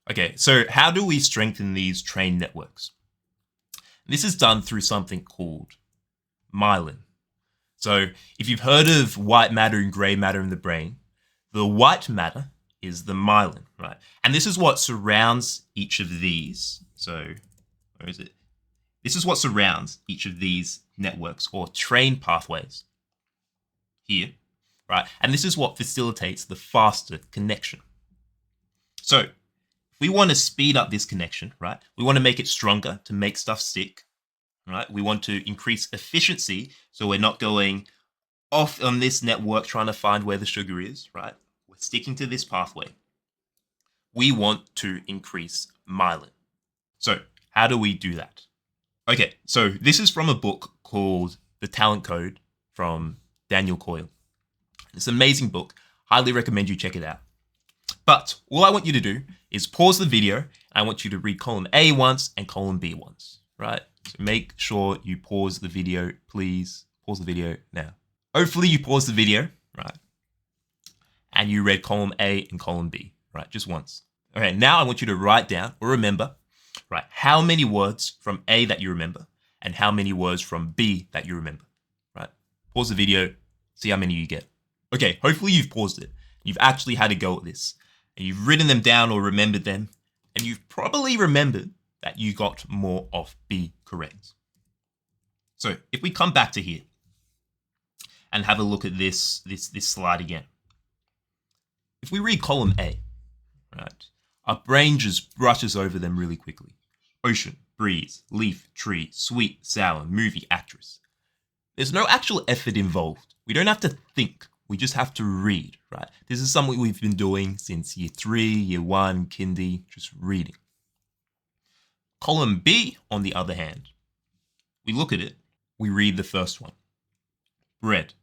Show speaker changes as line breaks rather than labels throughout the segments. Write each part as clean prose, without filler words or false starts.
Okay, so how do we strengthen these trained networks? This is done through something called myelin. So if you've heard of white matter and gray matter in the brain, the white matter is the myelin, right? And this is what surrounds each of these. So where is it? This is what surrounds each of these networks or train pathways here, right? And this is what facilitates the faster connection. So if we want to speed up this connection, right? We want to make it stronger to make stuff stick, right? We want to increase efficiency so we're not going off on this network trying to find where the sugar is, right? We're sticking to this pathway. We want to increase myelin. So how do we do that? Okay, so this is from a book called The Talent Code from Daniel Coyle. It's an amazing book. Highly recommend you check it out. But all I want you to do is pause the video. I want you to read column A once and column B once, right? So make sure you pause the video, please. Pause the video now. Hopefully you pause the video, right? And you read column A and column B, right? Just once. Okay, now I want you to write down or remember, right, how many words from A that you remember and how many words from B that you remember, right? Pause the video, see how many you get. Okay, hopefully you've paused it. You've actually had a go at this. And you've written them down or remembered them. And you've probably remembered that you got more of B correct. So if we come back to here and have a look at this slide again. If we read column A, right, our brain just brushes over them really quickly. Ocean, breeze, leaf, tree, sweet, sour, movie, actress. There's no actual effort involved. We don't have to think. We just have to read, right? This is something we've been doing since year 3, year 1, kindy, just reading. Column B, on the other hand, we look at it, we read the first one. Bread.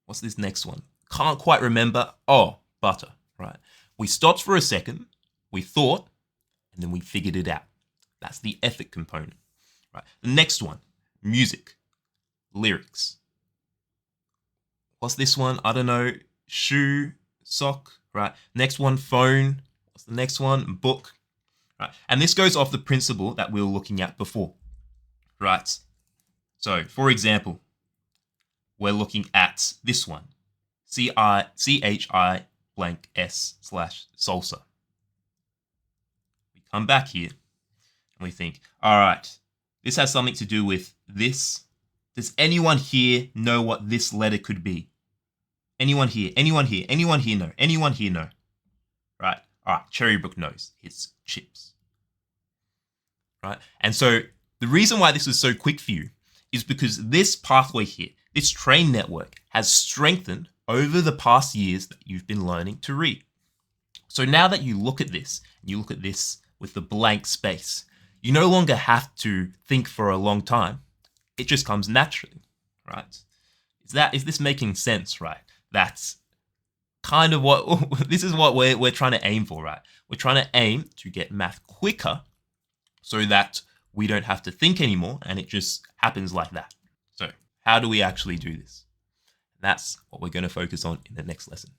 What's this next one? Can't quite remember. Oh, butter, right? We stopped for a second, we thought, and then we figured it out. That's the effort component, right? The next one, music, lyrics. What's this one? I don't know. Shoe, sock, right? Next one, phone. What's the next one? Book, right? And this goes off the principle that we were looking at before, right? So, for example, we're looking at this one, CHI blank S slash salsa. We come back here and we think, all right, this has something to do with this. Does anyone here know what this letter could be? Anyone here? Anyone here? Anyone here know? Anyone here know? Right? All right, Cherrybrook knows. It's chips. Right? And so the reason why this is so quick for you is because this pathway here, this train network has strengthened over the past years that you've been learning to read. So now that you look at this, and you look at this with the blank space, you no longer have to think for a long time. It just comes naturally, right? Is this making sense, right? That's kind of what, this is what we're trying to aim for, right? We're trying to aim to get math quicker so that we don't have to think anymore and it just happens like that. So how do we actually do this? That's what we're going to focus on in the next lesson.